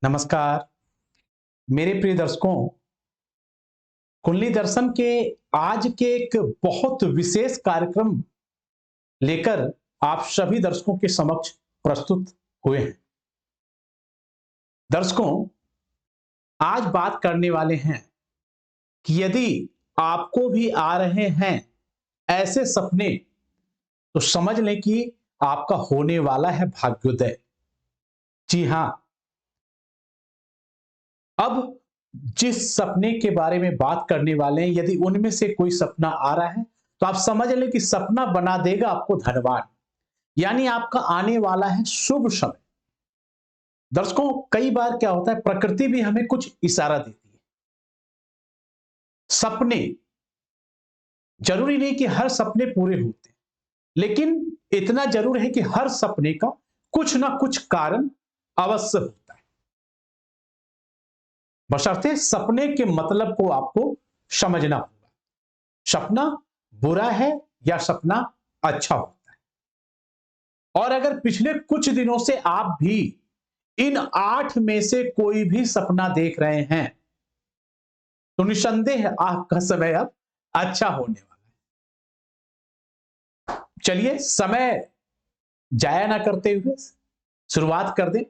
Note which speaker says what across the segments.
Speaker 1: नमस्कार मेरे प्रिय दर्शकों। कुंडली दर्शन के आज के एक बहुत विशेष कार्यक्रम लेकर आप सभी दर्शकों के समक्ष प्रस्तुत हुए हैं। दर्शकों, आज बात करने वाले हैं कि यदि आपको भी आ रहे हैं ऐसे सपने तो समझ लें कि आपका होने वाला है भाग्योदय। जी हां, अब जिस सपने के बारे में बात करने वाले हैं, यदि उनमें से कोई सपना आ रहा है तो आप समझ लें कि सपना बना देगा आपको धनवान, यानी आपका आने वाला है शुभ समय। दर्शकों, कई बार क्या होता है, प्रकृति भी हमें कुछ इशारा देती है। सपने जरूरी नहीं कि हर सपने पूरे होते हैं, लेकिन इतना जरूर है कि हर सपने का कुछ ना कुछ कारण अवश्य होता है, बशर्ते सपने के मतलब को आपको समझना होगा। सपना बुरा है या सपना अच्छा होता है। और अगर पिछले कुछ दिनों से आप भी इन 8 में से कोई भी सपना देख रहे हैं तो निसंदेह आपका समय अब अच्छा होने वाला है। चलिए, समय जाया ना करते हुए शुरुआत कर दें।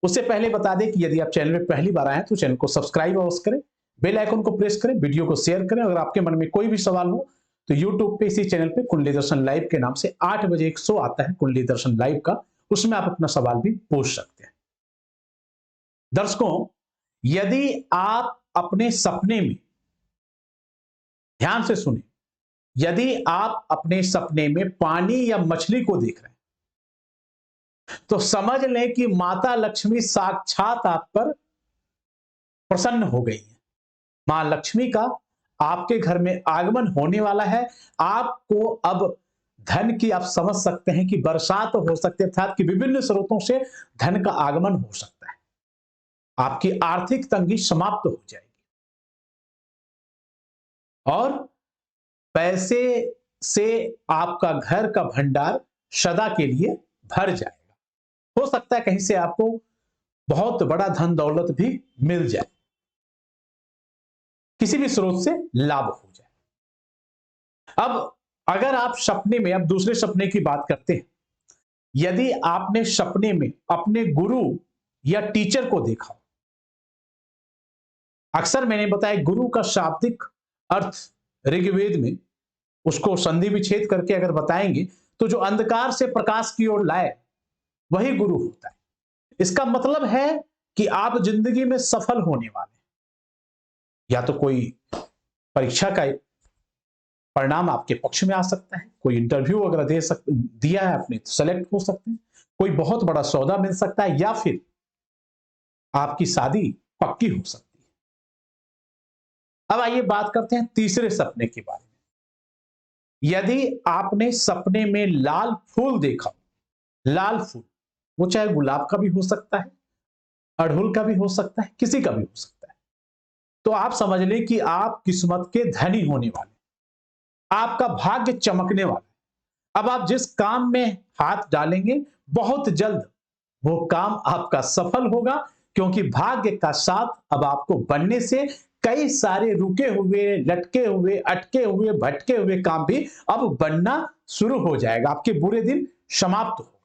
Speaker 1: उससे पहले बता दें कि यदि आप चैनल में पहली बार आए हैं तो चैनल को सब्सक्राइब अवश्य करें, बेल आइकन को प्रेस करें, वीडियो को शेयर करें। अगर आपके मन में कोई भी सवाल हो तो यूट्यूब पे इसी चैनल पे कुंडली दर्शन लाइव के नाम से 8 बजे एक शो आता है कुंडली दर्शन लाइव का, उसमें आप अपना सवाल भी पूछ सकते हैं। दर्शकों, यदि आप अपने सपने में, ध्यान से सुने, यदि आप अपने सपने में पानी या मछली को देख रहे हैं तो समझ लें कि माता लक्ष्मी साक्षात आप पर प्रसन्न हो गई है। मां लक्ष्मी का आपके घर में आगमन होने वाला है। आपको अब धन की, आप समझ सकते हैं कि बरसात हो सकती है, अर्थात कि विभिन्न स्रोतों से धन का आगमन हो सकता है। आपकी आर्थिक तंगी समाप्त हो जाएगी और पैसे से आपका घर का भंडार सदा के लिए भर जाएगा। हो सकता है कहीं से आपको बहुत बड़ा धन दौलत भी मिल जाए, किसी भी स्रोत से लाभ हो जाए। अब अगर आप सपने में, अब दूसरे सपने की बात करते हैं, यदि आपने सपने में अपने गुरु या टीचर को देखा, अक्सर मैंने बताया गुरु का शाब्दिक अर्थ ऋग्वेद में उसको संधि विच्छेद करके अगर बताएंगे तो जो अंधकार से प्रकाश की ओर लाए वही गुरु होता है। इसका मतलब है कि आप जिंदगी में सफल होने वाले हैं। या तो कोई परीक्षा का परिणाम आपके पक्ष में आ सकता है, कोई इंटरव्यू अगर दिया है आपने तो सेलेक्ट हो सकते हैं, कोई बहुत बड़ा सौदा मिल सकता है, या फिर आपकी शादी पक्की हो सकती है। अब आइए बात करते हैं तीसरे सपने के बारे में। यदि आपने सपने में लाल फूल देखा, लाल फूल, वो चाहे गुलाब का भी हो सकता है, अड़हुल का भी हो सकता है, किसी का भी हो सकता है, तो आप समझ लें कि आप किस्मत के धनी होने वाले, आपका भाग्य चमकने वाला है। अब आप जिस काम में हाथ डालेंगे बहुत जल्द वो काम आपका सफल होगा, क्योंकि भाग्य का साथ अब आपको बनने से कई सारे रुके हुए, लटके हुए, अटके हुए, भटके हुए काम भी अब बनना शुरू हो जाएगा। आपके बुरे दिन समाप्त हो गए।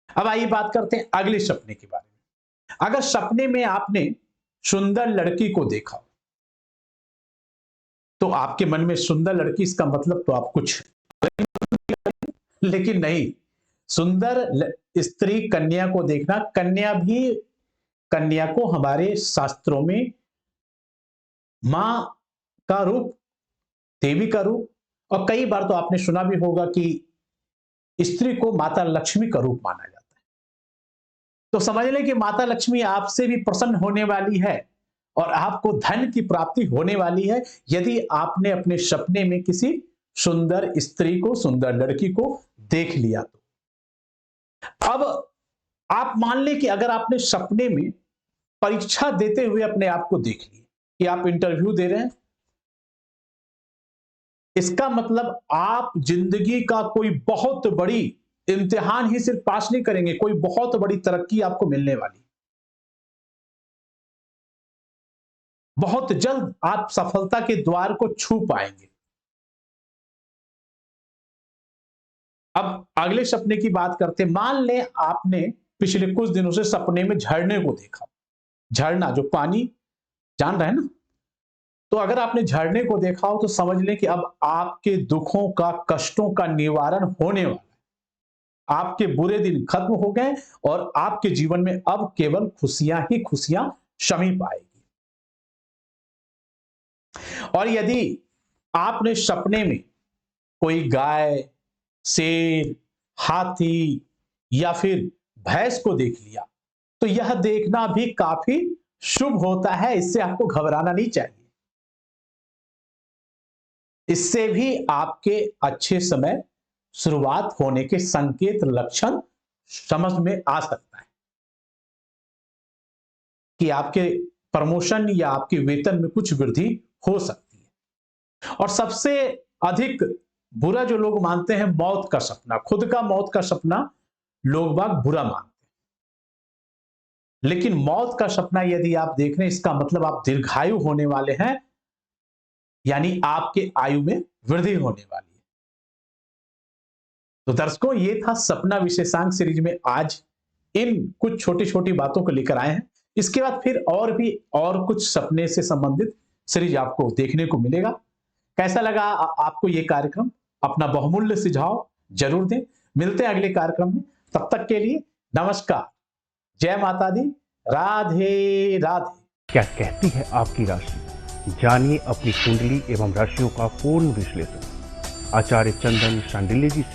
Speaker 1: अब आइए बात करते हैं अगले सपने के बारे में। अगर सपने में आपने सुंदर लड़की को देखा तो आपके मन में सुंदर लड़की, इसका मतलब तो आप कुछ, लेकिन नहीं, सुंदर स्त्री कन्या को देखना, कन्या भी, कन्या को हमारे शास्त्रों में मां का रूप, देवी का रूप, और कई बार तो आपने सुना भी होगा कि स्त्री को माता लक्ष्मी का रूप माना जाता है। तो समझ लें कि माता लक्ष्मी आपसे भी प्रसन्न होने वाली है और आपको धन की प्राप्ति होने वाली है, यदि आपने अपने सपने में किसी सुंदर स्त्री को, सुंदर लड़की को देख लिया तो। अब आप मान लें कि अगर आपने सपने में परीक्षा देते हुए अपने आप को देख लिया कि आप इंटरव्यू दे रहे हैं, इसका मतलब आप जिंदगी का कोई बहुत बड़ी इम्तिहान ही सिर्फ पास नहीं करेंगे, कोई बहुत बड़ी तरक्की आपको मिलने वाली। बहुत जल्द आप सफलता के द्वार को छू पाएंगे। अब अगले सपने की बात करते हैं। मान लें आपने पिछले कुछ दिनों से सपने में झरने को देखा। झरना जो पानी, जान रहे हैं ना? तो अगर आपने झरने को देखा हो तो समझ लें कि अब आपके दुखों का, कष्टों का निवारण होने वाला है। आपके बुरे दिन खत्म हो गए और आपके जीवन में अब केवल खुशियां ही खुशियां शमी पाएगी। और यदि आपने सपने में कोई गाय, शेर, हाथी या फिर भैंस को देख लिया तो यह देखना भी काफी शुभ होता है। इससे आपको घबराना नहीं चाहिए। इससे भी आपके अच्छे समय शुरुआत होने के संकेत, लक्षण समझ में आ सकता है कि आपके प्रमोशन या आपके वेतन में कुछ वृद्धि हो सकती है। और सबसे अधिक बुरा जो लोग मानते हैं, मौत का सपना, खुद का मौत का सपना लोग बाग बुरा मानते हैं। लेकिन मौत का सपना यदि आप देख रहे हैं, इसका मतलब आप दीर्घायु होने वाले हैं, यानी आपके आयु में वृद्धि होने वाली है। तो दर्शकों, ये था सपना विशेषांक सीरीज में आज इन कुछ छोटी छोटी बातों को लेकर आए हैं। इसके बाद फिर और भी और कुछ सपने से संबंधित सीरीज आपको देखने को मिलेगा। कैसा लगा आपको ये कार्यक्रम? अपना बहुमूल्य सुझाव जरूर दें। मिलते हैं अगले कार्यक्रम में। तब तक के लिए नमस्कार, जय माता दी, राधे राधे।
Speaker 2: क्या कहती है आपकी राशि? जानिए अपनी कुंडली एवं राशियों का पूर्ण विश्लेषण आचार्य चंदन शांडिल्य जी से।